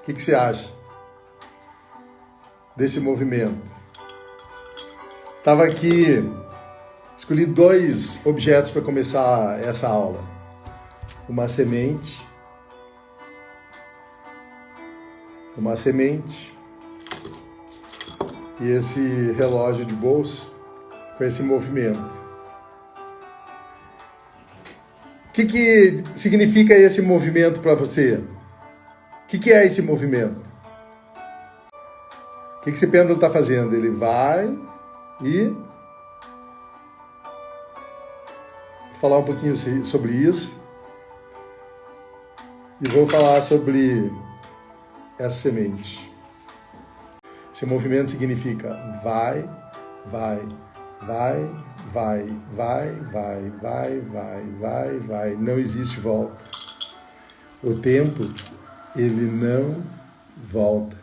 O que você acha desse movimento? Estava aqui, escolhi 2 objetos para começar essa aula. Uma semente e esse relógio de bolso com esse movimento. O que significa esse movimento para você? O que é esse movimento? O que esse pêndulo está fazendo? Ele vai e... Vou falar um pouquinho sobre isso. E vou falar sobre essa semente. Esse movimento significa vai, vai, vai, vai, vai, vai, vai, vai, vai, vai. Não existe volta. O tempo, ele não volta.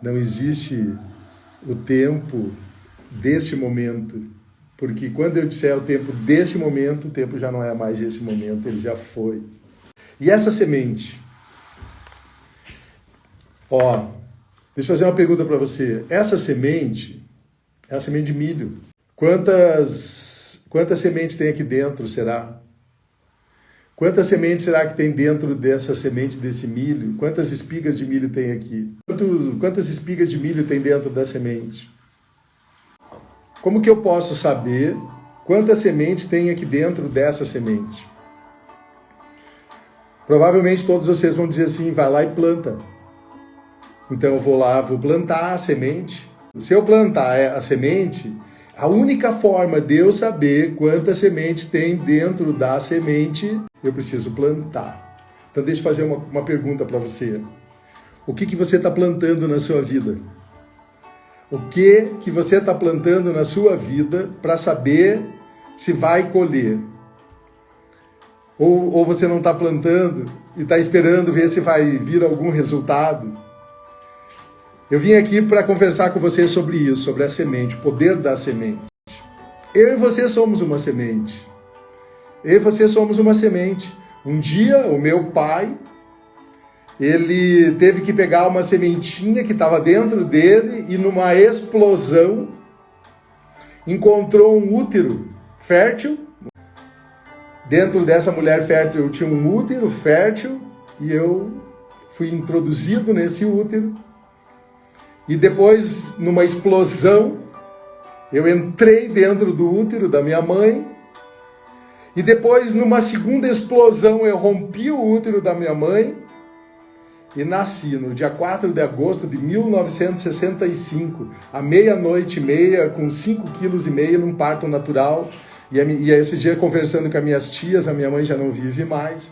Não existe o tempo deste momento. Porque quando eu disser o tempo deste momento, o tempo já não é mais esse momento, ele já foi. E essa semente? Deixa eu fazer uma pergunta para você. Essa semente é a semente de milho. Quantas sementes tem aqui dentro, será? Quantas sementes será que tem dentro dessa semente desse milho? Quantas espigas de milho tem aqui? Quantas espigas de milho tem dentro da semente? Como que eu posso saber quantas sementes tem aqui dentro dessa semente? Provavelmente todos vocês vão dizer assim, vai lá e planta. Então eu vou lá, vou plantar a semente. Se eu plantar a semente, a única forma de eu saber quantas sementes tem dentro da semente, eu preciso plantar. Então deixa eu fazer uma pergunta para você. O que você está plantando na sua vida? O que você está plantando na sua vida para saber se vai colher? Ou você não está plantando e está esperando ver se vai vir algum resultado? Eu vim aqui para conversar com você sobre isso, sobre a semente, o poder da semente. Eu e você somos uma semente. Eu e você somos uma semente. Um dia, o meu pai, ele teve que pegar uma sementinha que estava dentro dele e numa explosão encontrou um útero fértil. Dentro dessa mulher fértil tinha um útero fértil e eu fui introduzido nesse útero. E depois, numa explosão, eu entrei dentro do útero da minha mãe. E depois, numa segunda explosão, eu rompi o útero da minha mãe e nasci no dia 4 de agosto de 1965, à 00:30, com 5,5 kg, num parto natural. E esse dia, conversando com as minhas tias, a minha mãe já não vive mais.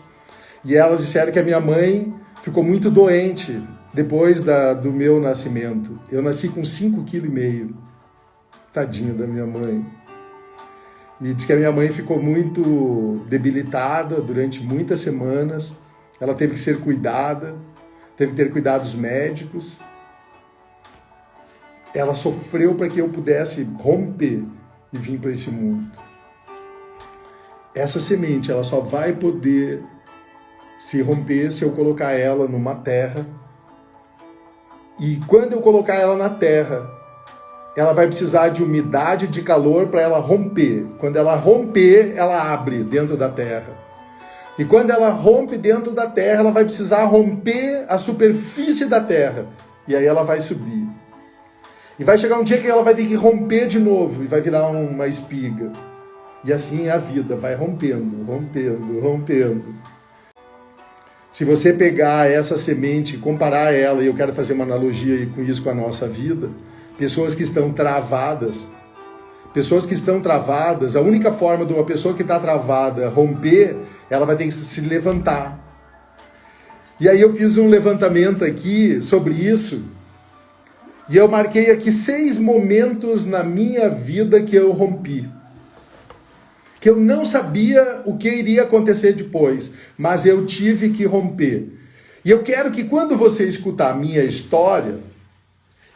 E elas disseram que a minha mãe ficou muito doente depois do meu nascimento. Eu nasci com 5,5 kg. Tadinha da minha mãe. E diz que a minha mãe ficou muito debilitada durante muitas semanas. Ela teve que ser cuidada, teve que ter cuidados médicos. Ela sofreu para que eu pudesse romper e vir para esse mundo. Essa semente, ela só vai poder se romper se eu colocar ela numa terra. E quando eu colocar ela na terra, ela vai precisar de umidade, de calor para ela romper. Quando ela romper, ela abre dentro da terra. E quando ela rompe dentro da terra, ela vai precisar romper a superfície da terra. E aí ela vai subir. E vai chegar um dia que ela vai ter que romper de novo e vai virar uma espiga. E assim é a vida, vai rompendo, rompendo, rompendo. Se você pegar essa semente e comparar ela, e eu quero fazer uma analogia com isso com a nossa vida, pessoas que estão travadas, a única forma de uma pessoa que está travada romper, ela vai ter que se levantar. E aí eu fiz um levantamento aqui sobre isso, e eu marquei aqui 6 momentos na minha vida que eu rompi. Que eu não sabia o que iria acontecer depois, mas eu tive que romper. E eu quero que quando você escutar a minha história,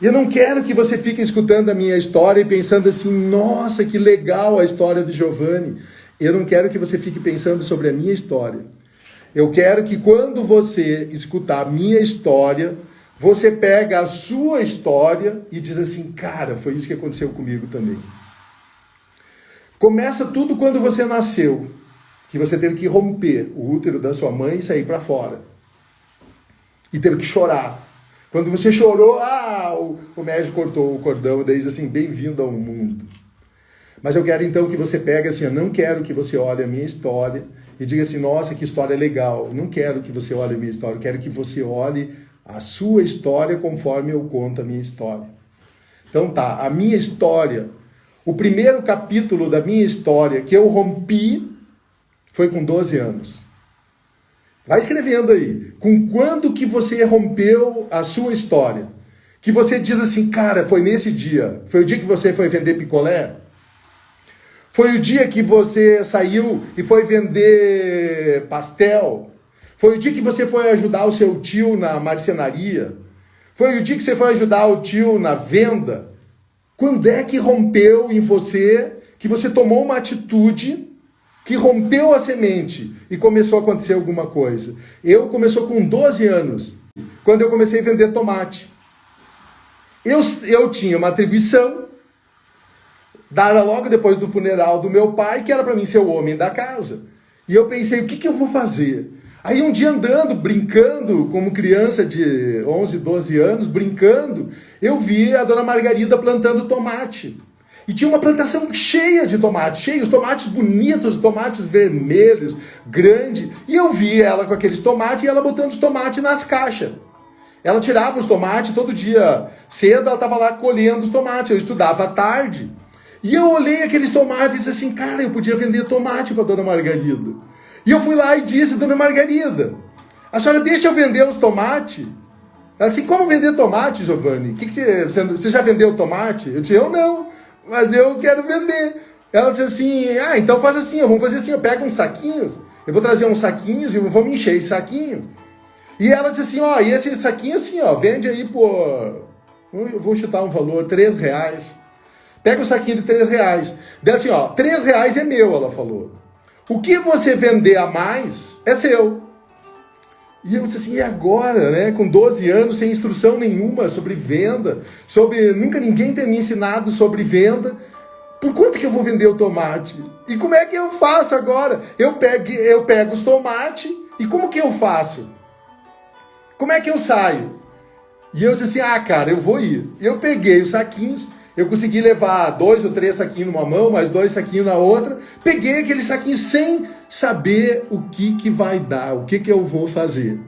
eu não quero que você fique escutando a minha história e pensando assim, nossa, que legal a história de Giovanni. Eu não quero que você fique pensando sobre a minha história. Eu quero que quando você escutar a minha história, você pega a sua história e diz assim, cara, foi isso que aconteceu comigo também. Começa tudo quando você nasceu, que você teve que romper o útero da sua mãe e sair para fora. E teve que chorar. Quando você chorou, o médico cortou o cordão e daí diz assim, bem-vindo ao mundo. Mas eu quero então que você pegue assim, eu não quero que você olhe a minha história e diga assim, nossa, que história legal. Eu não quero que você olhe a minha história, eu quero que você olhe a sua história conforme eu conto a minha história. Então tá, a minha história, o primeiro capítulo da minha história que eu rompi foi com 12 anos. Vai escrevendo aí. Com quando que você rompeu a sua história? Que você diz assim, cara, foi nesse dia. Foi o dia que você foi vender picolé? Foi o dia que você saiu e foi vender pastel? Foi o dia que você foi ajudar o seu tio na marcenaria? Foi o dia que você foi ajudar o tio na venda? Quando é que rompeu em você, que você tomou uma atitude que rompeu a semente e começou a acontecer alguma coisa? Começou com 12 anos, quando eu comecei a vender tomate. Eu tinha uma atribuição dada logo depois do funeral do meu pai, que era para mim ser o homem da casa. E eu pensei, o que eu vou fazer? Aí um dia andando, brincando, como criança de 11, 12 anos, brincando, eu vi a dona Margarida plantando tomate. E tinha uma plantação cheia de tomate, cheia, os tomates bonitos, tomates vermelhos, grandes. E eu vi ela com aqueles tomates e ela botando os tomates nas caixas. Ela tirava os tomates todo dia cedo, ela estava lá colhendo os tomates. Eu estudava à tarde. E eu olhei aqueles tomates e disse assim, cara, eu podia vender tomate para a dona Margarida. E eu fui lá e disse, dona Margarida, a senhora deixa eu vender os tomates? Ela disse, como vender tomate, Giovanni? Você já vendeu tomate? Eu disse, eu não, mas eu quero vender. Ela disse assim, então faz assim, vamos fazer assim, eu pego uns saquinhos, eu vou trazer uns saquinhos e vamos encher esse saquinho. E ela disse assim, e esse saquinho assim, vende aí por, eu vou chutar um valor, R$3. Pega o saquinho de R$3. Daí assim, R$3 é meu, ela falou. O que você vender a mais é seu. E eu disse assim, e agora, né? Com 12 anos, sem instrução nenhuma sobre venda, nunca ninguém ter me ensinado sobre venda. Por quanto que eu vou vender o tomate? E como é que eu faço agora? Eu pego os tomates e como que eu faço? Como é que eu saio? E eu disse assim, cara, eu vou ir. Eu peguei os saquinhos, eu consegui levar 2 ou 3 saquinhos numa mão, mais 2 saquinhos na outra. Peguei aquele saquinho sem saber o que vai dar, o que eu vou fazer.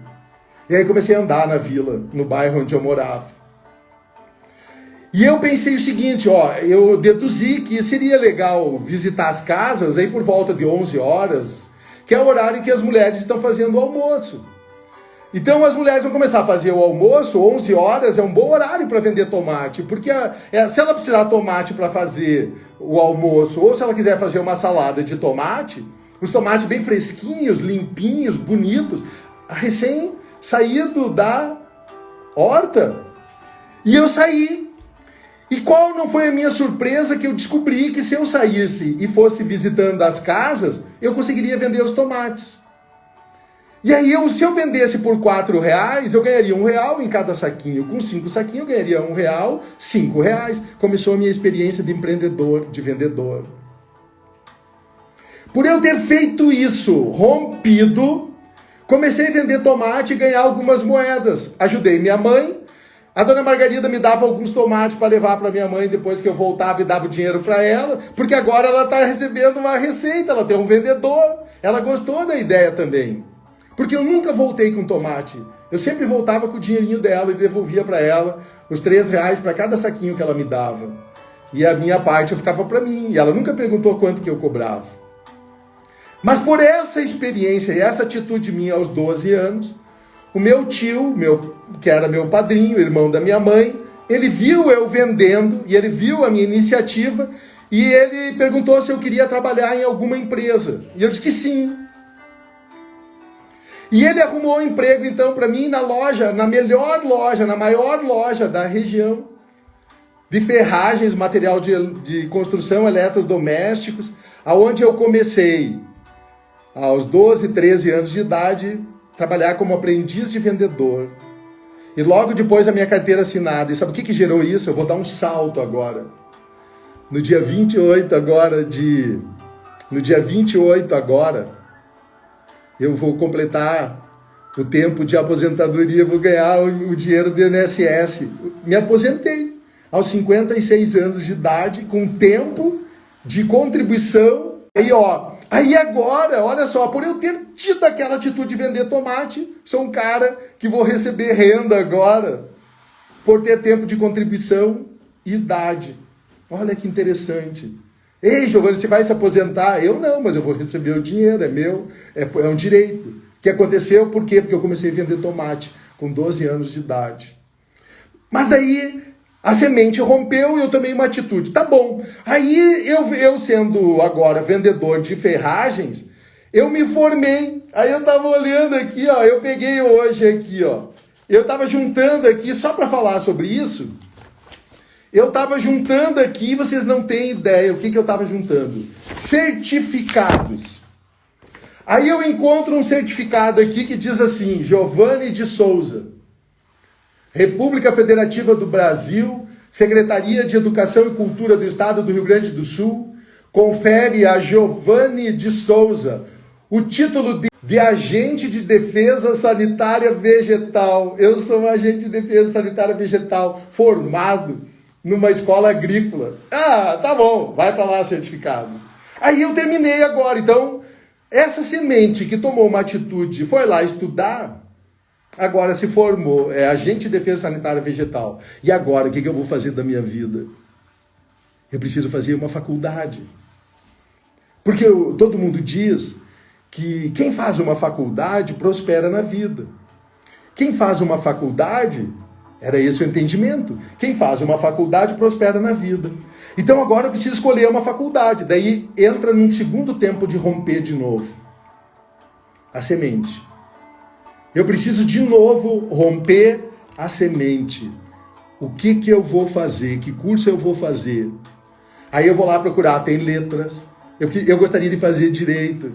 E aí comecei a andar na vila, no bairro onde eu morava. E eu pensei o seguinte, eu deduzi que seria legal visitar as casas aí por volta de 11 horas, que é o horário que as mulheres estão fazendo o almoço. Então as mulheres vão começar a fazer o almoço, 11 horas é um bom horário para vender tomate, porque se ela precisar de tomate para fazer o almoço, ou se ela quiser fazer uma salada de tomate, os tomates bem fresquinhos, limpinhos, bonitos, recém saído da horta. E eu saí. E qual não foi a minha surpresa que eu descobri que se eu saísse e fosse visitando as casas, eu conseguiria vender os tomates. E aí, se eu vendesse por R$4, eu ganharia R$1 em cada saquinho. Com 5 saquinhos, eu ganharia R$1, R$5. Começou a minha experiência de empreendedor, de vendedor. Por eu ter feito isso, rompido, comecei a vender tomate e ganhar algumas moedas. Ajudei minha mãe. A dona Margarida me dava alguns tomates para levar para minha mãe depois que eu voltava e dava o dinheiro para ela, porque agora ela está recebendo uma receita, ela tem um vendedor. Ela gostou da ideia também. Porque eu nunca voltei com tomate. Eu sempre voltava com o dinheirinho dela e devolvia para ela os R$3 para cada saquinho que ela me dava. E a minha parte eu ficava para mim. E ela nunca perguntou quanto que eu cobrava. Mas por essa experiência e essa atitude minha aos 12 anos, o meu tio, que era meu padrinho, irmão da minha mãe, ele viu eu vendendo e ele viu a minha iniciativa e ele perguntou se eu queria trabalhar em alguma empresa. E eu disse que sim. E ele arrumou um emprego, então, para mim na loja, na melhor loja, na maior loja da região, de ferragens, material de construção, eletrodomésticos, aonde eu comecei aos 12, 13 anos de idade, trabalhar como aprendiz de vendedor. E logo depois a minha carteira assinada. E sabe o que gerou isso? Eu vou dar um salto agora. No dia 28 agora, eu vou completar o tempo de aposentadoria, vou ganhar o dinheiro do INSS. Me aposentei aos 56 anos de idade, com tempo de contribuição. Aí agora, olha só, por eu ter tido aquela atitude de vender tomate, sou um cara que vou receber renda agora, por ter tempo de contribuição e idade. Olha que interessante. Ei, Giovanni, você vai se aposentar? Eu não, mas eu vou receber o dinheiro, é meu, é um direito. O que aconteceu? Por quê? Porque eu comecei a vender tomate com 12 anos de idade. Mas daí a semente rompeu e eu tomei uma atitude. Tá bom. Aí eu sendo agora vendedor de ferragens, eu me formei. Aí eu tava olhando aqui, ó, eu peguei hoje aqui, ó. Eu tava juntando aqui, só para falar sobre isso, eu tava juntando aqui, vocês não têm ideia o que eu tava juntando. Certificados. Aí eu encontro um certificado aqui que diz assim, Giovanni de Souza, República Federativa do Brasil, Secretaria de Educação e Cultura do Estado do Rio Grande do Sul, confere a Giovanni de Souza o título de agente de defesa sanitária vegetal. Eu sou um agente de defesa sanitária vegetal formado numa escola agrícola. Ah, tá bom, vai para lá certificado. Aí eu terminei agora, então, essa semente que tomou uma atitude, foi lá estudar, agora se formou, é agente de defesa sanitária vegetal. E agora, o que eu vou fazer da minha vida? Eu preciso fazer uma faculdade. Porque todo mundo diz que quem faz uma faculdade prospera na vida. Quem faz uma faculdade, era esse o entendimento, quem faz uma faculdade prospera na vida. Então agora eu preciso escolher uma faculdade. Daí entra num segundo tempo de romper de novo. A semente. Eu preciso de novo romper a semente. O que eu vou fazer? Que curso eu vou fazer? Aí eu vou lá procurar, tem letras. Eu gostaria de fazer direito.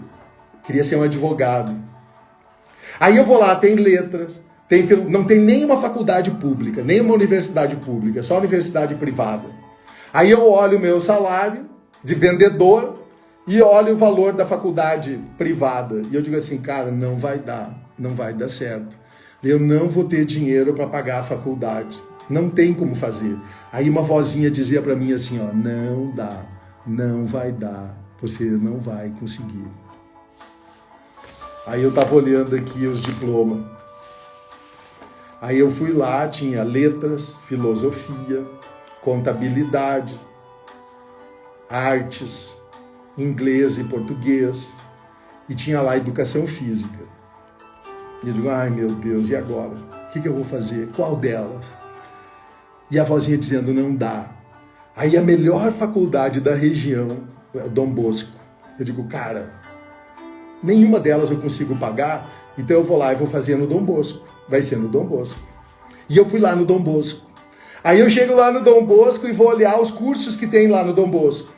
Queria ser um advogado. Aí eu vou lá, tem letras. Não tem nenhuma faculdade pública, nenhuma universidade pública, só universidade privada. Aí eu olho o meu salário de vendedor e olho o valor da faculdade privada. E eu digo assim, cara, não vai dar certo. Eu não vou ter dinheiro para pagar a faculdade. Não tem como fazer. Aí uma vozinha dizia para mim assim, ó, não dá, não vai dar, você não vai conseguir. Aí eu tava olhando aqui os diplomas. Aí eu fui lá, tinha letras, filosofia, contabilidade, artes, inglês e português, e tinha lá educação física. E eu digo, ai meu Deus, e agora? O que eu vou fazer? Qual delas? E a vozinha dizendo, não dá. Aí a melhor faculdade da região, Dom Bosco. Eu digo, cara, nenhuma delas eu consigo pagar, então eu vou lá e vou fazer no Dom Bosco. Vai ser no Dom Bosco. E eu fui lá no Dom Bosco. Aí eu chego lá no Dom Bosco e vou olhar os cursos que tem lá no Dom Bosco.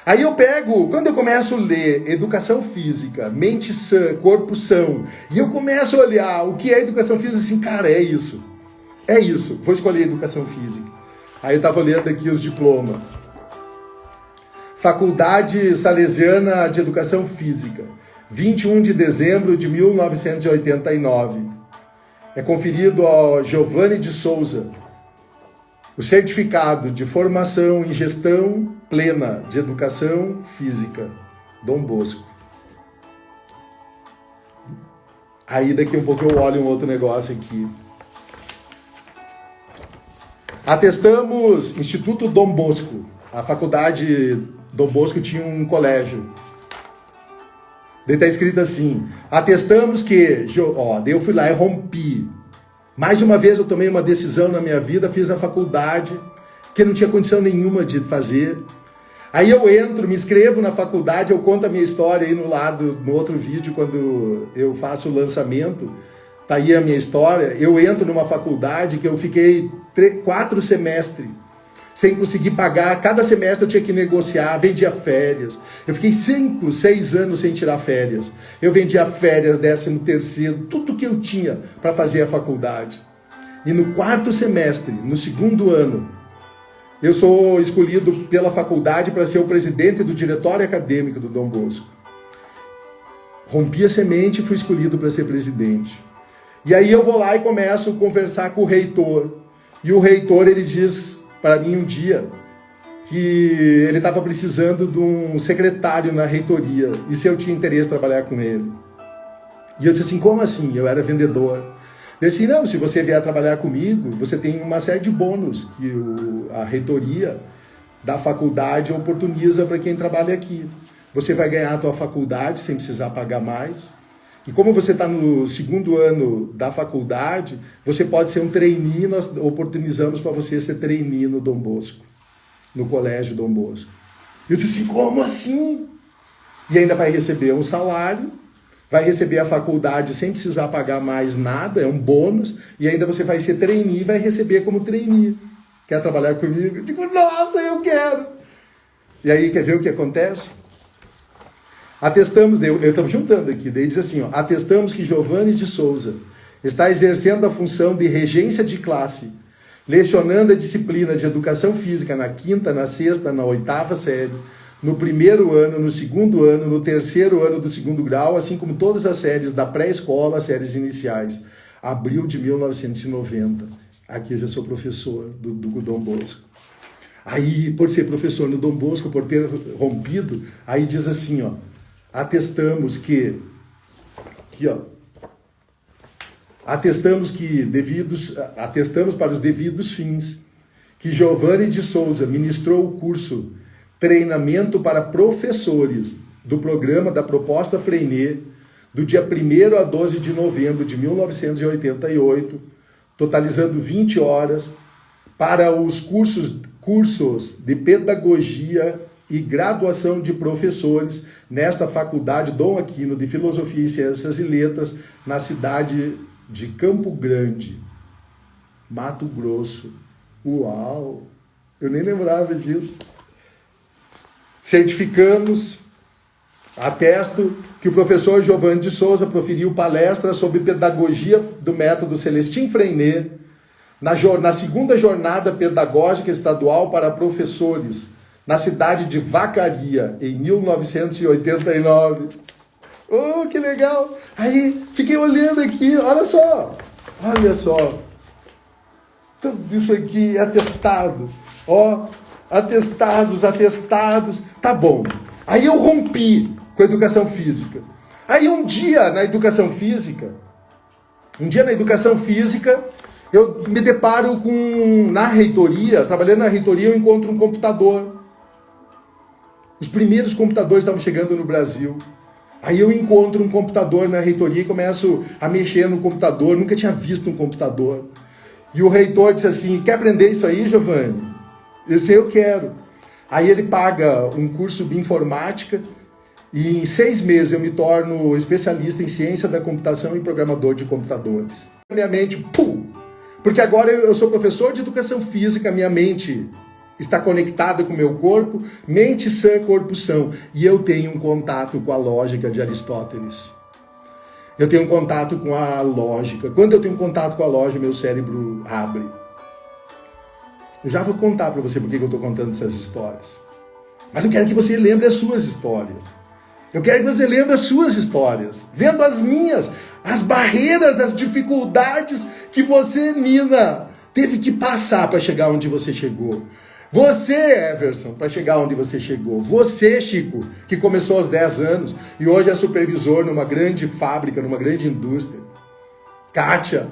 Aí eu pego, quando eu começo a ler educação física, mente sã, corpo são, e eu começo a olhar o que é educação física, assim, cara, é isso, vou escolher educação física. Aí eu estava olhando aqui os diplomas. Faculdade Salesiana de Educação Física, 21 de dezembro de 1989. É conferido ao Giovanni de Souza o certificado de formação em gestão plena de educação física, Dom Bosco. Aí daqui um pouco eu olho um outro negócio aqui. Atestamos Instituto Dom Bosco. A faculdade Dom Bosco tinha um colégio. Daí está escrito assim, atestamos que... daí eu fui lá e rompi. Mais uma vez eu tomei uma decisão na minha vida, fiz a faculdade, que não tinha condição nenhuma de fazer. Aí eu entro, me inscrevo na faculdade, eu conto a minha história aí no outro vídeo, quando eu faço o lançamento, tá aí a minha história. Eu entro numa faculdade que eu fiquei 4 semestres sem conseguir pagar. Cada semestre eu tinha que negociar, vendia férias. Eu fiquei 5, 6 anos sem tirar férias. Eu vendia férias, 13º, tudo que eu tinha para fazer a faculdade. E no 4º semestre, no 2º ano, eu sou escolhido pela faculdade para ser o presidente do diretório acadêmico do Dom Bosco. Rompi a semente e fui escolhido para ser presidente. E aí eu vou lá e começo a conversar com o reitor. E o reitor, ele diz para mim um dia que ele estava precisando de um secretário na reitoria e se eu tinha interesse em trabalhar com ele. E eu disse assim, como assim? Eu era vendedor. Ele disse, não, se você vier trabalhar comigo, você tem uma série de bônus que a reitoria da faculdade oportuniza para quem trabalha aqui. Você vai ganhar a tua faculdade sem precisar pagar mais. E como você está no 2º ano da faculdade, você pode ser um trainee, nós oportunizamos para você ser trainee no Dom Bosco, no Colégio Dom Bosco. Eu disse assim, como assim? E ainda vai receber um salário, vai receber a faculdade sem precisar pagar mais nada, é um bônus, e ainda você vai ser trainee e vai receber como trainee. Quer trabalhar comigo? Eu digo, nossa, eu quero! E aí, quer ver o que acontece? Atestamos, eu estou juntando aqui, daí diz assim, ó, atestamos que Giovanni de Souza está exercendo a função de regência de classe, lecionando a disciplina de educação física na 5ª, na 6ª, na 8ª série, no 1º ano, no 2º ano, no 3º ano do 2º grau, assim como todas as séries da pré-escola, as séries iniciais. Abril de 1990. Aqui eu já sou professor do Dom Bosco. Aí, por ser professor no Dom Bosco, por ter rompido, aí diz assim, ó, atestamos para os devidos fins que Giovanni de Souza ministrou o curso Treinamento para Professores do programa da Proposta Freinet do dia 1º a 12 de novembro de 1988, totalizando 20 horas, para os cursos de pedagogia e graduação de professores nesta faculdade Dom Aquino de Filosofia e Ciências e Letras, na cidade de Campo Grande, Mato Grosso. Uau! Eu nem lembrava disso. Certificamos, atesto que o professor Giovanni de Souza proferiu palestra sobre pedagogia do método Celestin Freinet na 2ª jornada pedagógica estadual para professores, na cidade de Vacaria, em 1989. Oh, que legal! Aí, fiquei olhando aqui, olha só. Tudo isso aqui é atestado. Ó, atestados. Tá bom. Aí eu rompi com a educação física. Aí um dia na educação física, eu me deparo na reitoria, trabalhando na reitoria, eu encontro um computador. Os primeiros computadores estavam chegando no Brasil. Aí eu encontro um computador na reitoria e começo a mexer no computador. Nunca tinha visto um computador. E o reitor disse assim, quer aprender isso aí, Giovanni? Eu disse, eu quero. Aí ele paga um curso de informática e em 6 meses eu me torno especialista em ciência da computação e programador de computadores. Minha mente, pum! Porque agora eu sou professor de educação física, minha mente está conectada com o meu corpo, mente sã, corpo são. E eu tenho um contato com a lógica de Aristóteles. Eu tenho um contato com a lógica. Quando eu tenho um contato com a lógica, meu cérebro abre. Eu já vou contar para você por que eu estou contando essas histórias. Mas eu quero que você lembre as suas histórias. Eu quero que você lembre as suas histórias. Vendo as minhas, as barreiras, as dificuldades que você, Nina, teve que passar para chegar onde você chegou. Você, Everson, para chegar onde você chegou. Você, Chico, que começou aos 10 anos e hoje é supervisor numa grande fábrica, numa grande indústria. Kátia,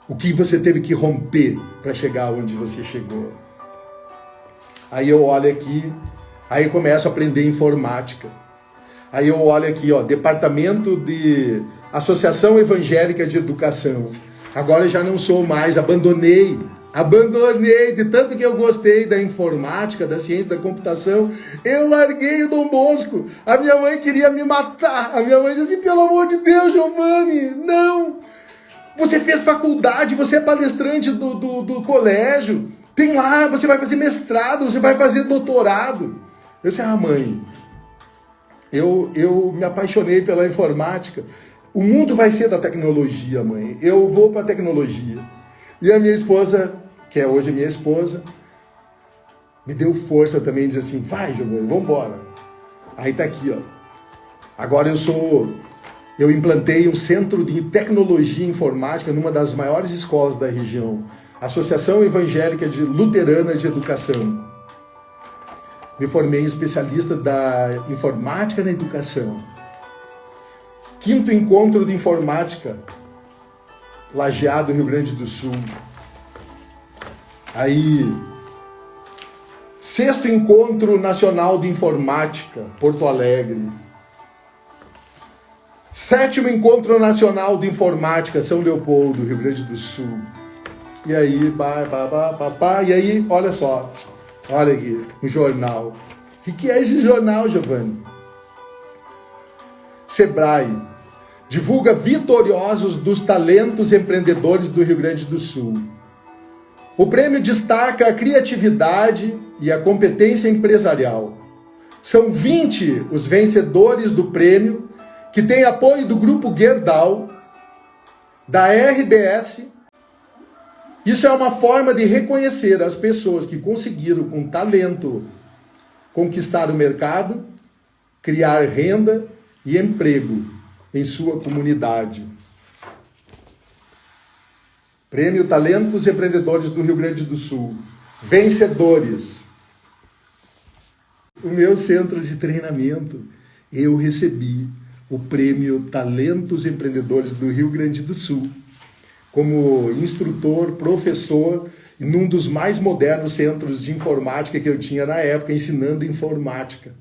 o que você teve que romper para chegar onde você chegou. Aí eu olho aqui, aí eu começo a aprender informática. Aí eu olho aqui, ó, Departamento de Associação Evangélica de Educação. Agora eu já não sou mais, abandonei, de tanto que eu gostei da informática, da ciência da computação, eu larguei o Dom Bosco. A minha mãe queria me matar. A minha mãe disse assim, pelo amor de Deus, Giovanni, não. Você fez faculdade, você é palestrante do colégio, Tem lá, você vai fazer mestrado, você vai fazer doutorado. Eu disse, mãe, eu me apaixonei pela informática. O mundo vai ser da tecnologia, mãe. Eu vou para a tecnologia. E a minha esposa, que é hoje minha esposa, me deu força também, diz assim, vai, Giovanni, vamos embora. Aí tá aqui, ó. Agora eu implantei um centro de tecnologia e informática numa das maiores escolas da região, Associação Evangélica Luterana de Educação. Me formei em especialista da informática na educação. 5º encontro de informática, Lajeado, Rio Grande do Sul. Aí, 6º encontro nacional de informática, Porto Alegre. 7º encontro nacional de informática, São Leopoldo, Rio Grande do Sul. E aí, e aí, olha só, olha aqui, um jornal. O que é esse jornal, Giovanni? Sebrae divulga vitoriosos dos talentos empreendedores do Rio Grande do Sul. O prêmio destaca a criatividade e a competência empresarial. São 20 os vencedores do prêmio, que tem apoio do Grupo Gerdau, da RBS. Isso é uma forma de reconhecer as pessoas que conseguiram, com talento, conquistar o mercado, criar renda e emprego em sua comunidade. Prêmio Talentos Empreendedores do Rio Grande do Sul. Vencedores. O meu centro de treinamento, eu recebi o Prêmio Talentos Empreendedores do Rio Grande do Sul, como instrutor, professor, num dos mais modernos centros de informática que eu tinha na época, ensinando informática.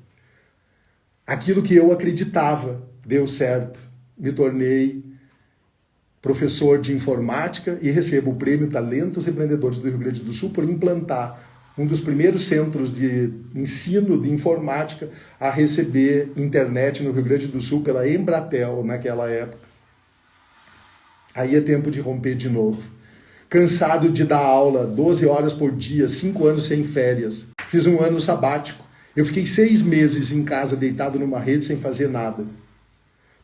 Aquilo que eu acreditava deu certo. Me tornei professor de informática e recebo o Prêmio Talentos Empreendedores do Rio Grande do Sul por implantar um dos primeiros centros de ensino de informática a receber internet no Rio Grande do Sul pela Embratel naquela época. Aí é tempo de romper de novo. Cansado de dar aula 12 horas por dia, 5 anos sem férias. Fiz um ano sabático. Eu fiquei 6 meses em casa deitado numa rede sem fazer nada.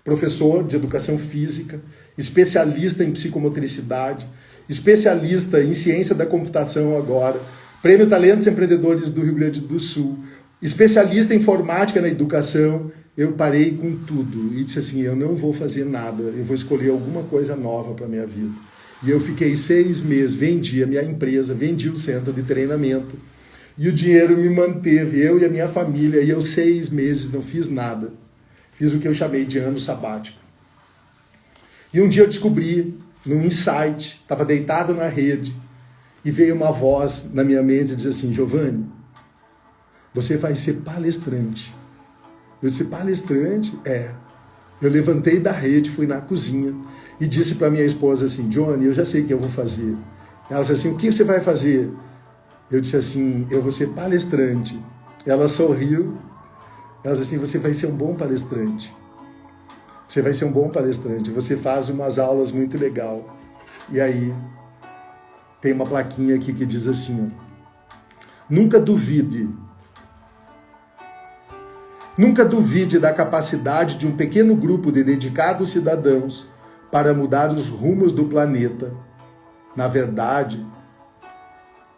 Professor de educação física, especialista em psicomotricidade, especialista em ciência da computação agora, Prêmio Talentos Empreendedores do Rio Grande do Sul, especialista em informática na educação. Eu parei com tudo e disse assim, eu não vou fazer nada, eu vou escolher alguma coisa nova para a minha vida. E eu fiquei 6 meses, vendi a minha empresa, vendi o centro de treinamento e o dinheiro me manteve, eu e a minha família, e eu 6 meses não fiz nada. Fiz o que eu chamei de ano sabático. E um dia eu descobri, num insight, estava deitado na rede, e veio uma voz na minha mente e disse assim, Giovanni, você vai ser palestrante. Eu disse, palestrante? É. Eu levantei da rede, fui na cozinha e disse para minha esposa assim, Johnny, eu já sei o que eu vou fazer. Ela disse assim, o que você vai fazer? Eu disse assim, eu vou ser palestrante. Ela sorriu, ela disse assim, você vai ser um bom palestrante. Você vai ser um bom palestrante, você faz umas aulas muito legal. E aí, tem uma plaquinha aqui que diz assim, nunca duvide da capacidade de um pequeno grupo de dedicados cidadãos para mudar os rumos do planeta. Na verdade,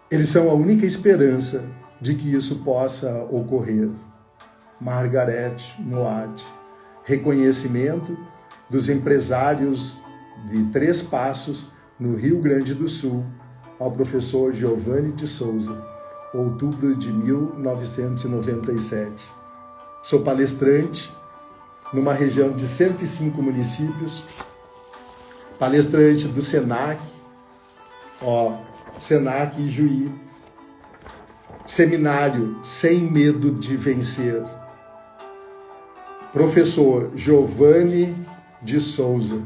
eles são a única esperança de que isso possa ocorrer. Margaret Moad. Reconhecimento dos empresários de 3 Passos, no Rio Grande do Sul, ao professor Giovanni de Souza, outubro de 1997. Sou palestrante numa região de 105 municípios, palestrante do Senac, Senac e Juí, seminário Sem Medo de Vencer, professor Giovanni de Souza.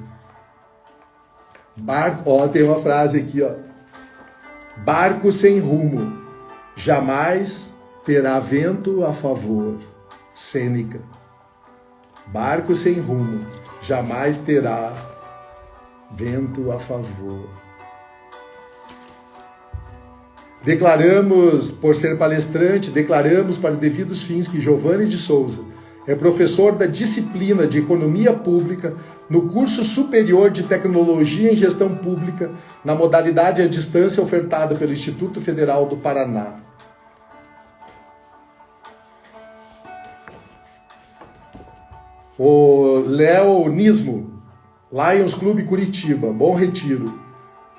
Tem uma frase aqui, barco sem rumo, jamais terá vento a favor. Sêneca. Barco sem rumo, jamais terá vento a favor. Declaramos, por ser palestrante, declaramos para devidos fins que Giovanni de Souza é professor da disciplina de Economia Pública no curso superior de Tecnologia em Gestão Pública, na modalidade à distância ofertada pelo Instituto Federal do Paraná. O Leonismo, Lions Clube Curitiba, Bom Retiro,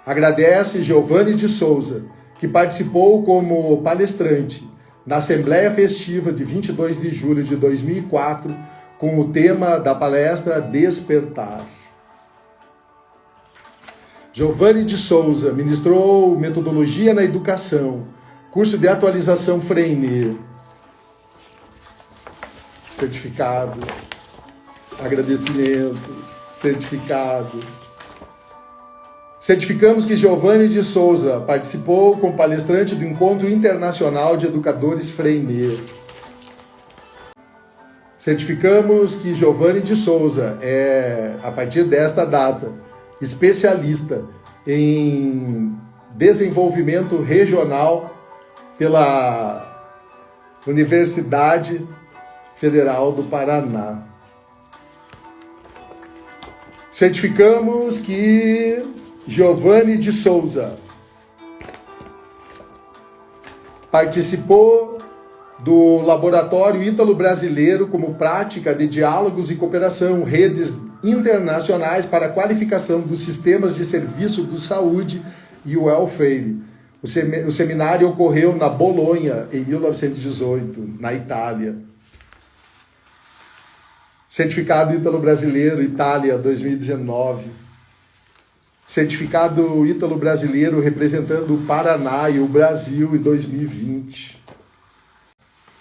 agradece Giovanni de Souza, que participou como palestrante na Assembleia Festiva de 22 de julho de 2004, com o tema da palestra Despertar. Giovanni de Souza ministrou Metodologia na Educação, curso de atualização Freinet. Certificados, agradecimento, certificado. Certificamos que Giovanni de Souza participou como palestrante do Encontro Internacional de Educadores Freinet. Certificamos que Giovanni de Souza é, a partir desta data, especialista em desenvolvimento regional pela Universidade Federal do Paraná. Certificamos que Giovanni de Souza participou do Laboratório Ítalo-Brasileiro como prática de diálogos e cooperação, redes internacionais para a qualificação dos sistemas de serviço de saúde e o welfare. O seminário ocorreu na Bolonha, em 1918, na Itália. Certificado Ítalo-Brasileiro, Itália, 2019. Certificado Ítalo-Brasileiro representando o Paraná e o Brasil em 2020.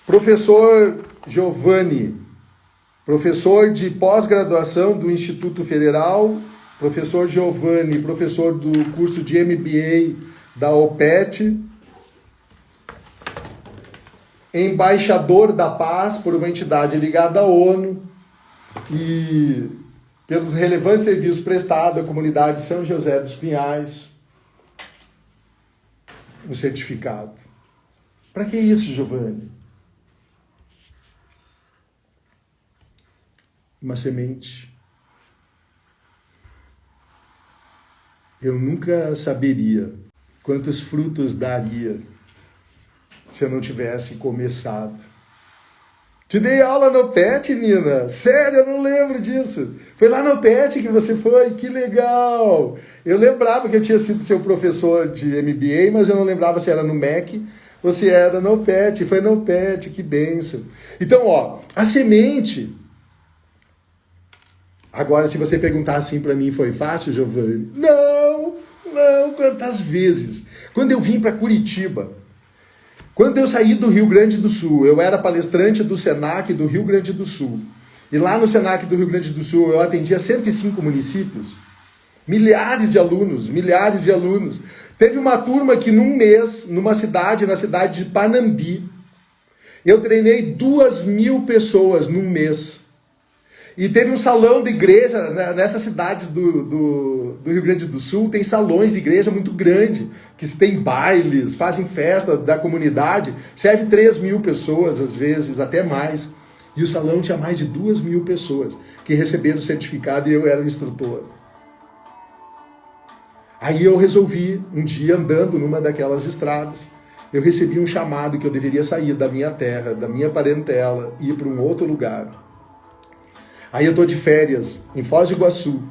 Professor Giovanni, professor de pós-graduação do Instituto Federal, professor Giovanni, professor do curso de MBA da OPET, embaixador da paz por uma entidade ligada à ONU e pelos relevantes serviços prestados à comunidade de São José dos Pinhais, um certificado. Para que isso, Giovanni? Uma semente. Eu nunca saberia quantos frutos daria se eu não tivesse começado. Te dei aula no PET, Nina. Sério, eu não lembro disso. Foi lá no PET que você foi? Que legal! Eu lembrava que eu tinha sido seu professor de MBA, mas eu não lembrava se era no MEC ou se era no PET. Foi no PET, que bênção. Então, ó, a semente... Agora, se você perguntar assim para mim, foi fácil, Giovanni? Não, quantas vezes? Quando eu vim para Curitiba, quando eu saí do Rio Grande do Sul, eu era palestrante do SENAC do Rio Grande do Sul. E lá no SENAC do Rio Grande do Sul, eu atendia 105 municípios, milhares de alunos. Teve uma turma que num mês, na cidade de Panambi, eu treinei 2.000 pessoas num mês. E teve um salão de igreja, nessas cidades do Rio Grande do Sul, tem salões de igreja muito grande, que tem bailes, fazem festas da comunidade, serve 3.000 pessoas, às vezes, até mais. E o salão tinha mais de 2.000 pessoas que receberam o certificado e eu era o instrutor. Aí eu resolvi, um dia andando numa daquelas estradas, eu recebi um chamado que eu deveria sair da minha terra, da minha parentela, e ir para um outro lugar. Aí eu estou de férias em Foz do Iguaçu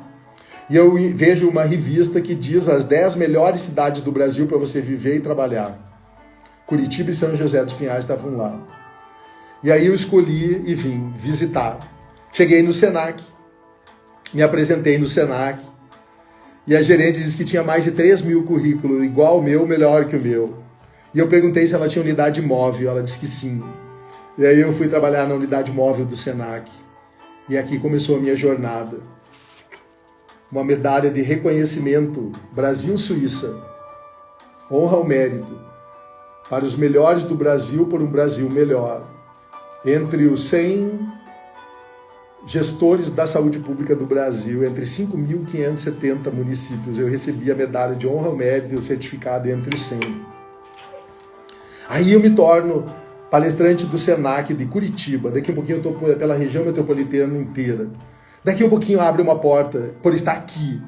e eu vejo uma revista que diz as 10 melhores cidades do Brasil para você viver e trabalhar. Curitiba e São José dos Pinhais estavam lá. E aí eu escolhi e vim visitar. Cheguei no SENAC, me apresentei no SENAC e a gerente disse que tinha mais de 3.000 currículos, igual o meu, melhor que o meu. E eu perguntei se ela tinha unidade móvel, ela disse que sim. E aí eu fui trabalhar na unidade móvel do SENAC. E aqui começou a minha jornada. Uma medalha de reconhecimento Brasil-Suíça. Honra ao mérito. Para os melhores do Brasil por um Brasil melhor. Entre os 100 gestores da saúde pública do Brasil, entre 5.570 municípios, eu recebi a medalha de honra ao mérito e o certificado entre os 100. Aí eu me torno palestrante do Senac de Curitiba. Daqui a pouquinho eu estou pela região metropolitana inteira. Daqui a pouquinho abre uma porta por estar aqui.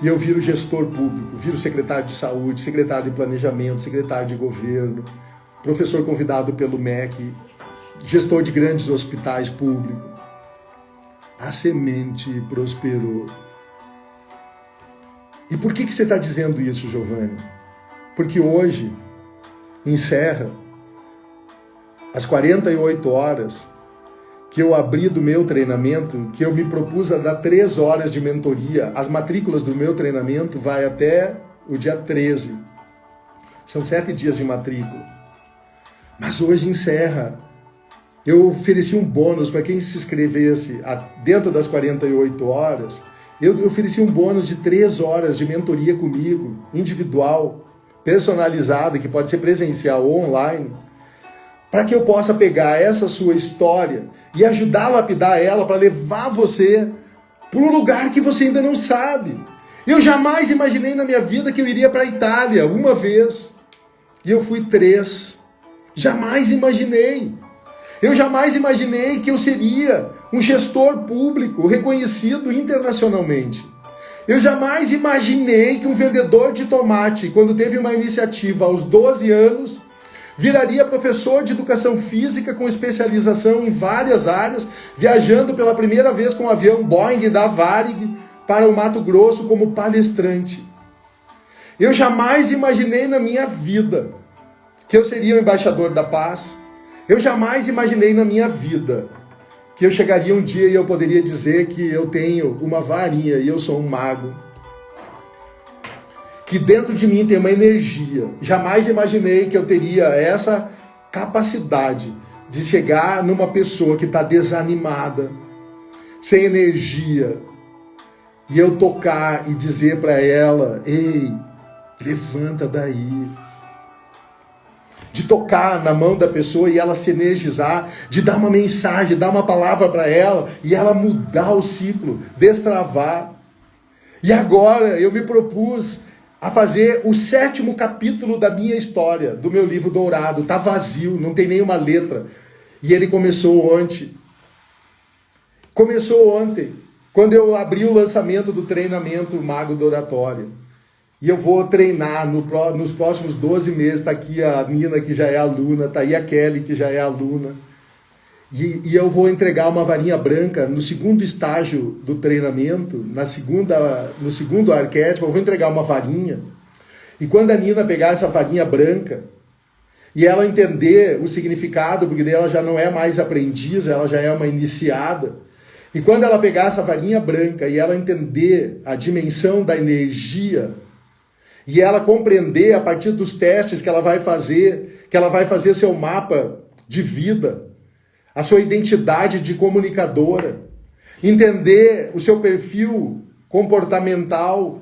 E eu viro gestor público, viro secretário de saúde, secretário de planejamento, secretário de governo, professor convidado pelo MEC, gestor de grandes hospitais públicos. A semente prosperou. E por que você está dizendo isso, Giovanni? Porque hoje encerra as 48 horas que eu abri do meu treinamento, que eu me propus a dar 3 horas de mentoria. As matrículas do meu treinamento vai até o dia 13. São 7 dias de matrícula. Mas hoje encerra. Eu ofereci um bônus para quem se inscrevesse dentro das 48 horas. Eu ofereci um bônus de 3 horas de mentoria comigo, individual, personalizada, que pode ser presencial ou online, para que eu possa pegar essa sua história e ajudar a lapidar ela para levar você para um lugar que você ainda não sabe. Eu jamais imaginei na minha vida que eu iria para a Itália uma vez. E eu fui 3. Jamais imaginei. Eu jamais imaginei que eu seria um gestor público reconhecido internacionalmente. Eu jamais imaginei que um vendedor de tomate, quando teve uma iniciativa aos 12 anos, viraria professor de educação física com especialização em várias áreas, viajando pela primeira vez com o avião Boeing da Varig para o Mato Grosso como palestrante. Eu jamais imaginei na minha vida que eu seria o embaixador da paz. Eu jamais imaginei na minha vida que eu chegaria um dia e eu poderia dizer que eu tenho uma varinha e eu sou um mago. Que dentro de mim tem uma energia. Jamais imaginei que eu teria essa capacidade de chegar numa pessoa que está desanimada, sem energia, e eu tocar e dizer para ela: ei, levanta daí. De tocar na mão da pessoa e ela se energizar, de dar uma mensagem, dar uma palavra para ela e ela mudar o ciclo, destravar. E agora eu me propus a fazer o 7º capítulo da minha história, do meu livro dourado. Tá vazio, não tem nenhuma letra. E ele começou ontem. Começou ontem, quando eu abri o lançamento do treinamento Mago da Oratória. E eu vou treinar nos próximos 12 meses. Está aqui a Nina, que já é aluna, está aí a Kelly, que já é aluna. E eu vou entregar uma varinha branca no 2º estágio do treinamento, no segundo arquétipo, eu vou entregar uma varinha. E quando a Nina pegar essa varinha branca, e ela entender o significado, porque daí ela já não é mais aprendiz, ela já é uma iniciada. E quando ela pegar essa varinha branca e ela entender a dimensão da energia, e ela compreender a partir dos testes que ela vai fazer seu mapa de vida, a sua identidade de comunicadora, entender o seu perfil comportamental,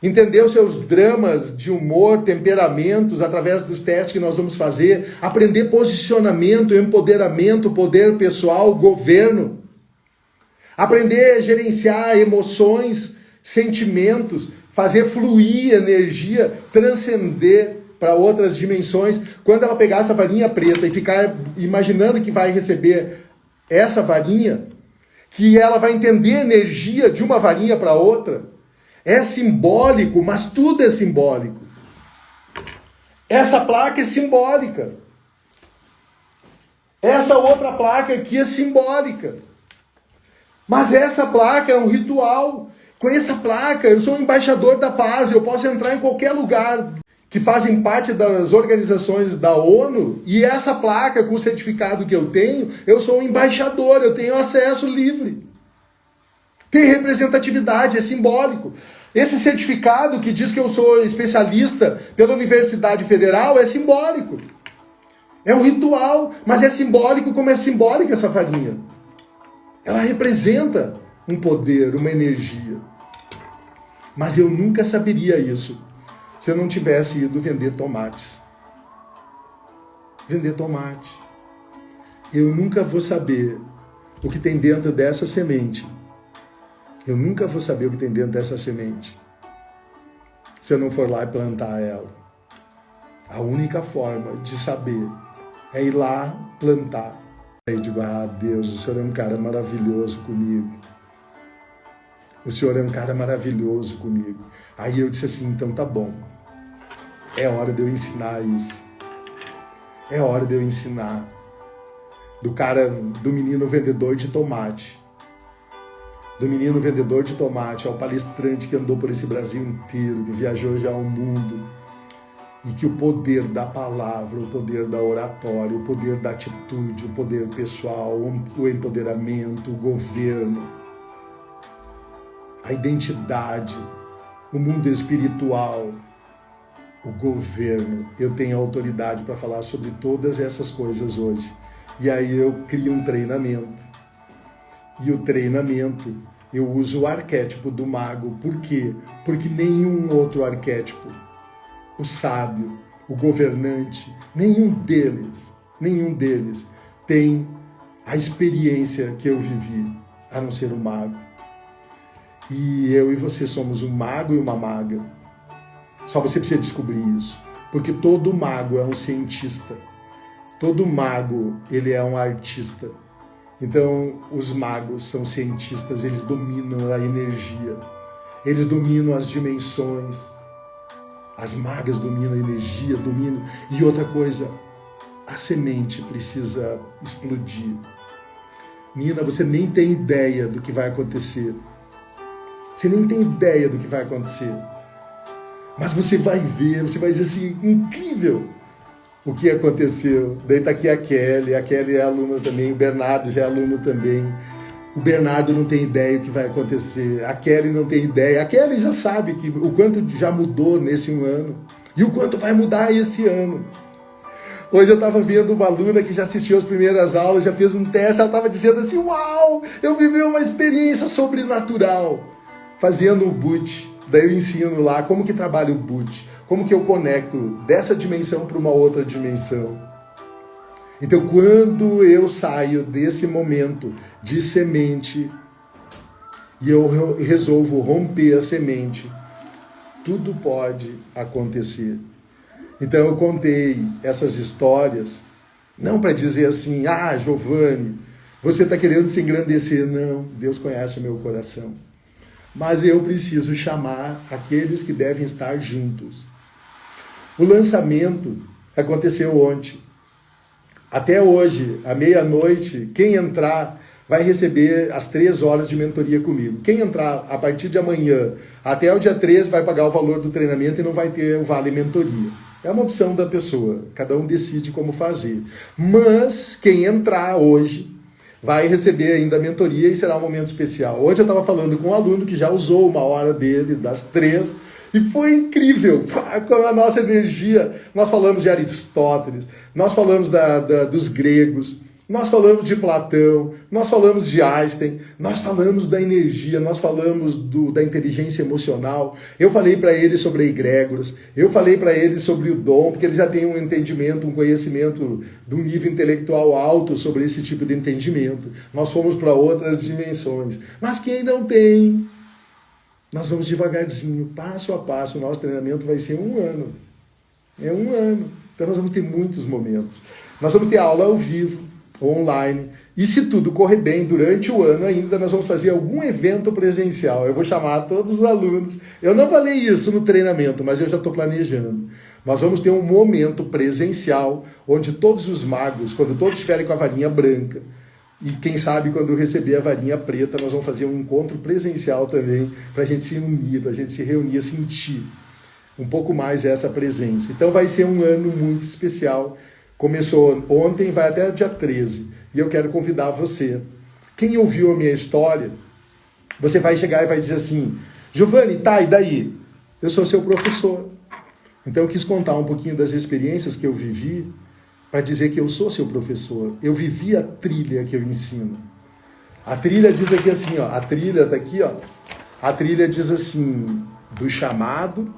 entender os seus dramas de humor, temperamentos, através dos testes que nós vamos fazer, aprender posicionamento, empoderamento, poder pessoal, governo, aprender a gerenciar emoções, sentimentos, fazer fluir energia, transcender para outras dimensões. Quando ela pegar essa varinha preta e ficar imaginando que vai receber essa varinha, que ela vai entender a energia de uma varinha para outra, é simbólico, mas tudo é simbólico. Essa placa é simbólica. Essa outra placa aqui é simbólica. Mas essa placa é um ritual. Com essa placa, eu sou um embaixador da paz, eu posso entrar em qualquer lugar que fazem parte das organizações da ONU, e essa placa, com o certificado que eu tenho, eu sou um embaixador, eu tenho acesso livre. Tem representatividade, é simbólico. Esse certificado que diz que eu sou especialista pela Universidade Federal é simbólico. É um ritual, mas é simbólico como é simbólica essa varinha. Ela representa um poder, uma energia. Mas eu nunca saberia isso se eu não tivesse ido vender tomates. Vender tomate. Eu nunca vou saber o que tem dentro dessa semente. Eu nunca vou saber o que tem dentro dessa semente se eu não for lá e plantar ela. A única forma de saber é ir lá plantar. Aí eu digo, Deus, o Senhor é um cara maravilhoso comigo. O Senhor é um cara maravilhoso comigo. Aí eu disse assim, então tá bom. É hora de eu ensinar isso. É hora de eu ensinar. Do menino vendedor de tomate. Do menino vendedor de tomate ao palestrante que andou por esse Brasil inteiro, que viajou já ao mundo. E que o poder da palavra, o poder da oratória, o poder da atitude, o poder pessoal, o empoderamento, o governo, a identidade, o mundo espiritual, o governo. Eu tenho autoridade para falar sobre todas essas coisas hoje. E aí eu crio um treinamento. E o treinamento, eu uso o arquétipo do mago. Por quê? Porque nenhum outro arquétipo, o sábio, o governante, nenhum deles tem a experiência que eu vivi, a não ser o mago. E eu e você somos um mago e uma maga. Só você precisa descobrir isso. Porque todo mago é um cientista. Todo mago, ele é um artista. Então, os magos são cientistas, eles dominam a energia. Eles dominam as dimensões. As magas dominam a energia, dominam. E outra coisa, a semente precisa explodir. Nina, você nem tem ideia do que vai acontecer. Você nem tem ideia do que vai acontecer. Mas você vai ver, você vai dizer assim, incrível o que aconteceu. Daí tá aqui a Kelly é aluna também, o Bernardo já é aluno também. O Bernardo não tem ideia do que vai acontecer, a Kelly não tem ideia. A Kelly já sabe o quanto já mudou nesse um ano e o quanto vai mudar esse ano. Hoje eu estava vendo uma aluna que já assistiu as primeiras aulas, já fez um teste, ela estava dizendo assim, uau, eu vivi uma experiência sobrenatural, fazendo o boot. Daí eu ensino lá como que trabalha o boot, como que eu conecto dessa dimensão para uma outra dimensão. Então, quando eu saio desse momento de semente e eu resolvo romper a semente, tudo pode acontecer. Então, eu contei essas histórias, não para dizer assim, Giovanni, você está querendo se engrandecer. Não, Deus conhece o meu coração. Mas eu preciso chamar aqueles que devem estar juntos. O lançamento aconteceu ontem. Até hoje, à meia-noite, quem entrar vai receber as 3 horas de mentoria comigo. Quem entrar a partir de amanhã até o dia 13 vai pagar o valor do treinamento e não vai ter o vale mentoria. É uma opção da pessoa, cada um decide como fazer. Mas quem entrar hoje vai receber ainda a mentoria e será um momento especial. Hoje eu estava falando com um aluno que já usou uma hora dele, das 3, e foi incrível, com a nossa energia. Nós falamos de Aristóteles, nós falamos dos gregos, nós falamos de Platão, nós falamos de Einstein, nós falamos da energia, nós falamos da inteligência emocional. Eu falei para ele sobre a egrégoras, eu falei para ele sobre o dom, porque ele já tem um entendimento, um conhecimento de um nível intelectual alto sobre esse tipo de entendimento. Nós fomos para outras dimensões. Mas quem não tem, nós vamos devagarzinho, passo a passo. O nosso treinamento vai ser 1 ano. É 1 ano. Então nós vamos ter muitos momentos. Nós vamos ter aula ao vivo, online, e se tudo correr bem, durante o ano ainda nós vamos fazer algum evento presencial. Eu vou chamar todos os alunos. Eu não falei isso no treinamento, mas eu já estou planejando. Nós vamos ter um momento presencial, onde todos os magos, quando todos estiverem com a varinha branca, e quem sabe quando eu receber a varinha preta, nós vamos fazer um encontro presencial também, para a gente se unir, para a gente se reunir, sentir um pouco mais essa presença. Então vai ser um ano muito especial. Começou ontem, vai até o dia 13. E eu quero convidar você. Quem ouviu a minha história, você vai chegar e vai dizer assim, Giovanni, tá, e daí? Eu sou seu professor. Então eu quis contar um pouquinho das experiências que eu vivi para dizer que eu sou seu professor. Eu vivi a trilha que eu ensino. A trilha diz aqui assim, ó, a trilha tá aqui, ó. A trilha diz assim, do chamado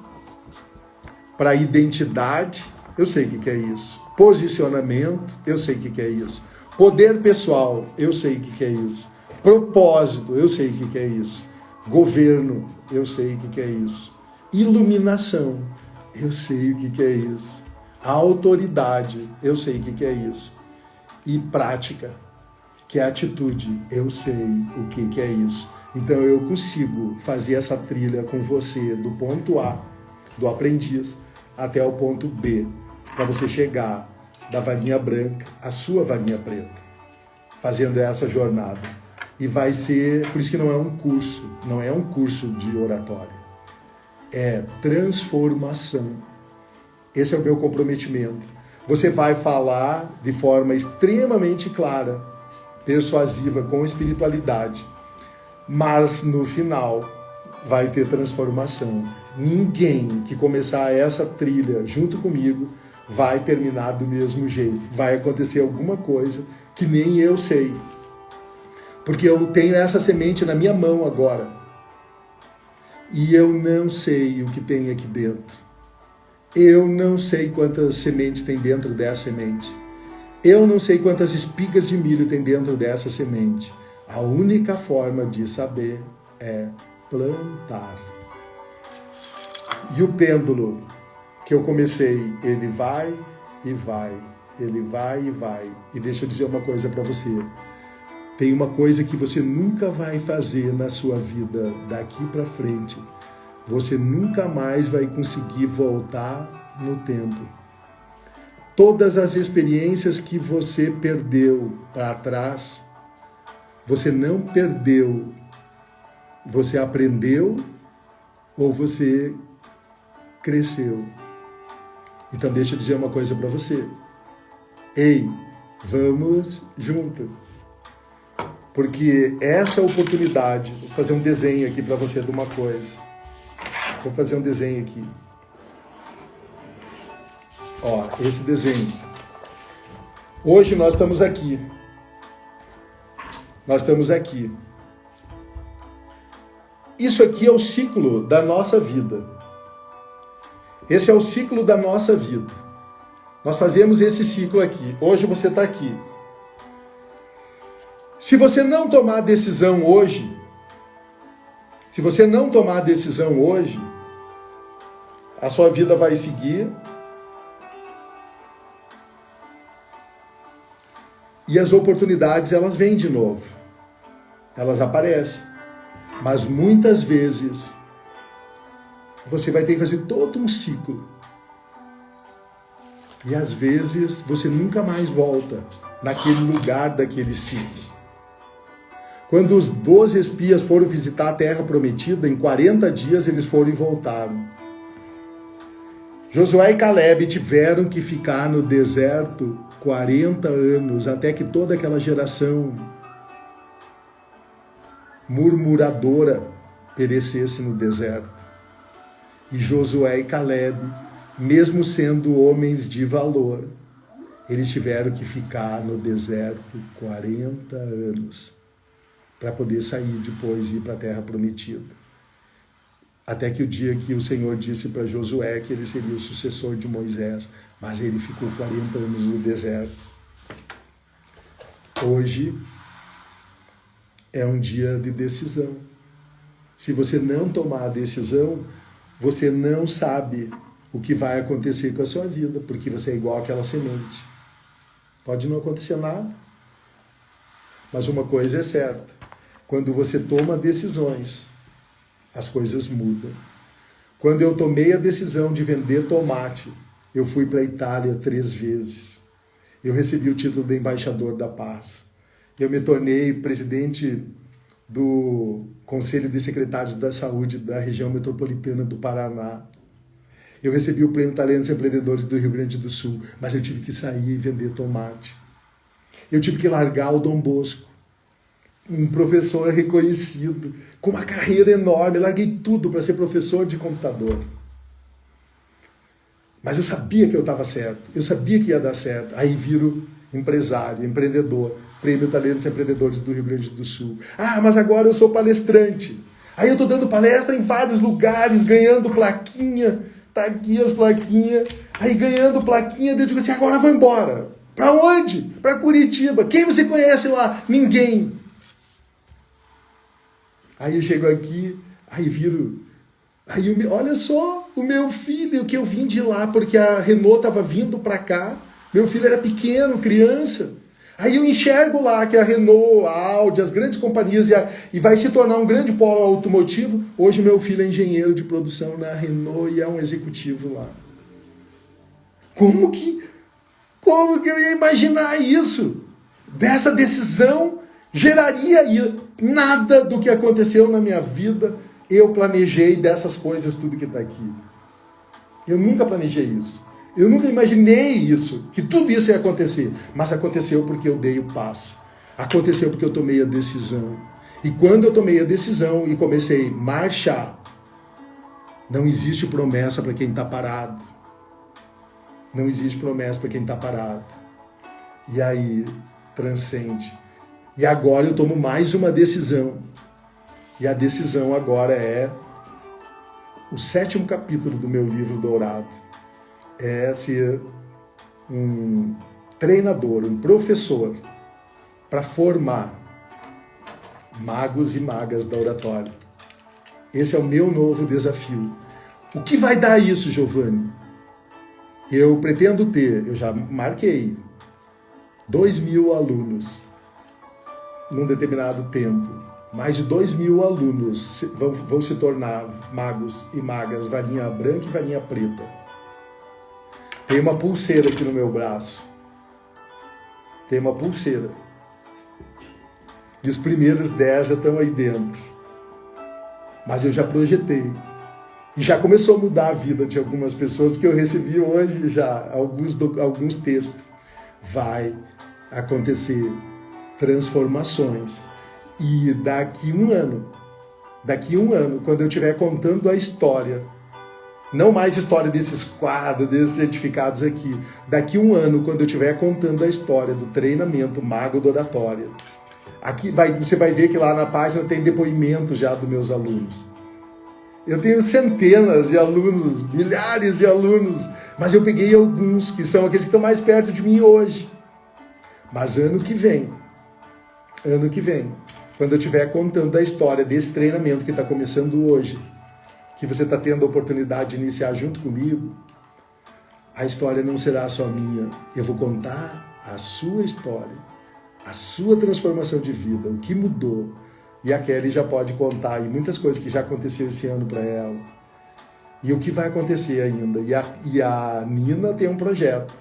para a identidade, eu sei o que é isso. Posicionamento, eu sei o que é isso. Poder pessoal, eu sei o que é isso. Propósito, eu sei o que é isso. Governo, eu sei o que é isso. Iluminação, eu sei o que é isso. Autoridade, eu sei o que é isso. E prática, que é atitude, eu sei o que é isso. Então eu consigo fazer essa trilha com você do ponto A, do aprendiz, até o ponto B, para você chegar da varinha branca à sua varinha preta, fazendo essa jornada. E vai ser, por isso que não é um curso de oratória, é transformação. Esse é o meu comprometimento. Você vai falar de forma extremamente clara, persuasiva, com espiritualidade, mas no final vai ter transformação. Ninguém que começar essa trilha junto comigo vai terminar do mesmo jeito. Vai acontecer alguma coisa que nem eu sei. Porque eu tenho essa semente na minha mão agora. E eu não sei o que tem aqui dentro. Eu não sei quantas sementes tem dentro dessa semente. Eu não sei quantas espigas de milho tem dentro dessa semente. A única forma de saber é plantar. E o pêndulo que eu comecei, ele vai e vai, ele vai e vai. E deixa eu dizer uma coisa para você. Tem uma coisa que você nunca vai fazer na sua vida daqui para frente. Você nunca mais vai conseguir voltar no tempo. Todas as experiências que você perdeu para trás, você não perdeu. Você aprendeu ou você cresceu. Então deixa eu dizer uma coisa para você. Ei, vamos junto. Porque essa oportunidade, vou fazer um desenho aqui para você de uma coisa. Vou fazer um desenho aqui. Ó, esse desenho. Hoje nós estamos aqui. Nós estamos aqui. Isso aqui é o ciclo da nossa vida. Esse é o ciclo da nossa vida. Nós fazemos esse ciclo aqui. Hoje você está aqui. Se você não tomar decisão hoje, a sua vida vai seguir e as oportunidades, elas vêm de novo. Elas aparecem. Mas muitas vezes você vai ter que fazer todo um ciclo. E às vezes você nunca mais volta naquele lugar daquele ciclo. Quando os 12 espias foram visitar a terra prometida, em 40 dias eles foram e voltaram. Josué e Caleb tiveram que ficar no deserto 40 anos, até que toda aquela geração murmuradora perecesse no deserto. E Josué e Caleb, mesmo sendo homens de valor, eles tiveram que ficar no deserto 40 anos para poder sair depois e ir para a terra prometida. Até que o dia que o Senhor disse para Josué que ele seria o sucessor de Moisés, mas ele ficou 40 anos no deserto. Hoje é um dia de decisão. Se você não tomar a decisão, você não sabe o que vai acontecer com a sua vida, porque você é igual àquela semente. Pode não acontecer nada, mas uma coisa é certa. Quando você toma decisões, as coisas mudam. Quando eu tomei a decisão de vender tomate, eu fui para a Itália 3 vezes. Eu recebi o título de embaixador da paz. Eu me tornei presidente do Conselho de Secretários da Saúde da região metropolitana do Paraná. Eu recebi o Prêmio Talentos Empreendedores do Rio Grande do Sul, mas eu tive que sair e vender tomate. Eu tive que largar o Dom Bosco, um professor reconhecido, com uma carreira enorme. Eu larguei tudo para ser professor de computador. Mas eu sabia que eu estava certo, eu sabia que ia dar certo. Aí viro empresário, empreendedor, Prêmio Talentos Empreendedores do Rio Grande do Sul. Ah, mas agora eu sou palestrante. Aí eu estou dando palestra em vários lugares, ganhando plaquinha, tá aqui as plaquinhas. Aí ganhando plaquinha, eu digo assim, agora eu vou embora. Para onde? Para Curitiba. Quem você conhece lá? Ninguém. Aí eu chego aqui, aí viro Aí, olha só, o meu filho, que eu vim de lá, porque a Renault estava vindo para cá. Meu filho era pequeno, criança. Aí eu enxergo lá que a Renault, a Audi, as grandes companhias, e vai se tornar um grande polo automotivo. Hoje meu filho é engenheiro de produção na Renault e é um executivo lá. Como que eu ia imaginar isso? Dessa decisão geraria nada do que aconteceu na minha vida. Eu planejei dessas coisas, tudo que está aqui. Eu nunca planejei isso. Eu nunca imaginei isso, que tudo isso ia acontecer. Mas aconteceu porque eu dei o passo. Aconteceu porque eu tomei a decisão. E quando eu tomei a decisão e comecei a marchar, não existe promessa para quem está parado. Não existe promessa para quem está parado. E aí, transcende. E agora eu tomo mais uma decisão. E a decisão agora é o 7º capítulo do meu livro Dourado. É ser um treinador, um professor para formar magos e magas da oratória. Esse é o meu novo desafio. O que vai dar isso, Giovanni? Eu pretendo ter, eu já marquei, 2.000 alunos num determinado tempo. Mais de 2.000 alunos vão se tornar magos e magas, varinha branca e varinha preta. Tem uma pulseira aqui no meu braço. Tem uma pulseira. E os primeiros 10 já estão aí dentro. Mas eu já projetei. E já começou a mudar a vida de algumas pessoas, porque eu recebi hoje já alguns textos. Vai acontecer transformações. E daqui um ano, quando eu estiver contando a história, não mais história desses quadros, desses certificados aqui, daqui um ano, quando eu estiver contando a história do treinamento Mago da Oratória, você vai ver que lá na página tem depoimento já dos meus alunos. Eu tenho centenas de alunos, milhares de alunos, mas eu peguei alguns que são aqueles que estão mais perto de mim hoje. Mas ano que vem, quando eu estiver contando a história desse treinamento que está começando hoje, que você está tendo a oportunidade de iniciar junto comigo, a história não será só minha. Eu vou contar a sua história, a sua transformação de vida, o que mudou. E a Kelly já pode contar, e muitas coisas que já aconteceu esse ano para ela. E o que vai acontecer ainda. E a Nina tem um projeto.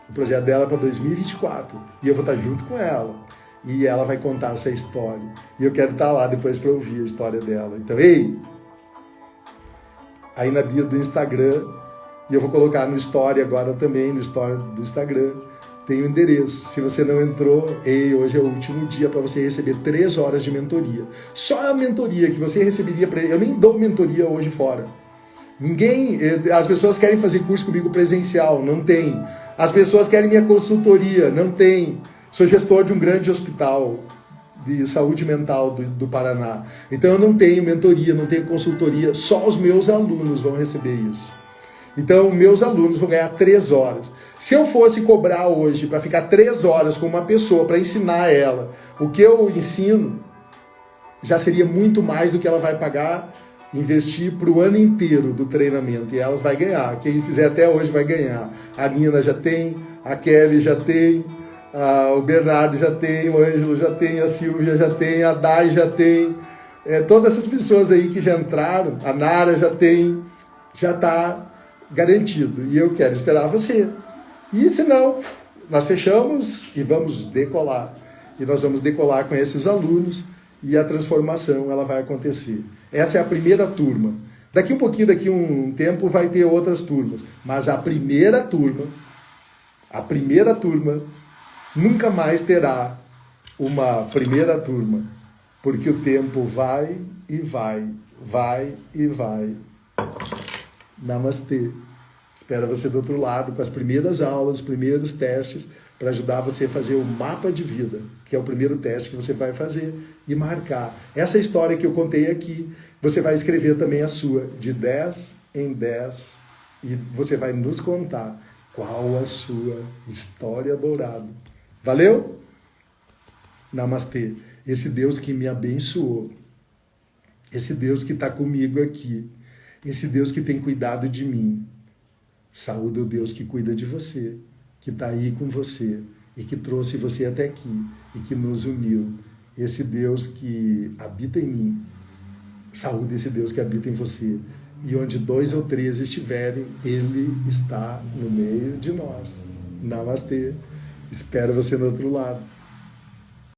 O projeto dela é para 2024. E eu vou estar junto com ela. E ela vai contar essa história. E eu quero estar lá depois para ouvir a história dela. Então, ei! Aí na bio do Instagram, e eu vou colocar no Story agora também, no Story do Instagram, tem o endereço. Se você não entrou, hoje é o último dia para você receber 3 horas de mentoria. Só a mentoria que você receberia, eu nem dou mentoria hoje fora. As pessoas querem fazer curso comigo presencial, não tem. As pessoas querem minha consultoria, não tem. Sou gestor de um grande hospital de saúde mental do Paraná. Então eu não tenho mentoria, não tenho consultoria, só os meus alunos vão receber isso. Então meus alunos vão ganhar 3 horas. Se eu fosse cobrar hoje para ficar 3 horas com uma pessoa, para ensinar ela o que eu ensino, já seria muito mais do que ela vai pagar, investir para o ano inteiro do treinamento. E elas vai ganhar. Quem fizer até hoje vai ganhar. A Nina já tem, a Kelly já tem, o Bernardo já tem, o Ângelo já tem, a Silvia já tem, a Dai já tem. Todas essas pessoas aí que já entraram, a Nara já tem, já está garantido. E eu quero esperar você. E senão, nós fechamos e vamos decolar. E nós vamos decolar com esses alunos e a transformação ela vai acontecer. Essa é a primeira turma. Daqui um pouquinho, daqui um tempo, vai ter outras turmas. Mas a primeira turma nunca mais terá uma primeira turma. Porque o tempo vai e vai, vai e vai. Namastê. Espero você do outro lado com as primeiras aulas, os primeiros testes, para ajudar você a fazer o mapa de vida, que é o primeiro teste que você vai fazer e marcar. Essa história que eu contei aqui, você vai escrever também a sua, de 10 em 10, e você vai nos contar qual a sua história dourada. Valeu? Namastê. Esse Deus que me abençoou, esse Deus que está comigo aqui, Esse Deus que tem cuidado de mim. Saúda o Deus que cuida de você, que está aí com você e que trouxe você até aqui e que nos uniu. Esse Deus que habita em mim. Saúde esse Deus que habita em você. E onde 2 ou 3 estiverem, Ele está no meio de nós. Namastê. Espero você no outro lado.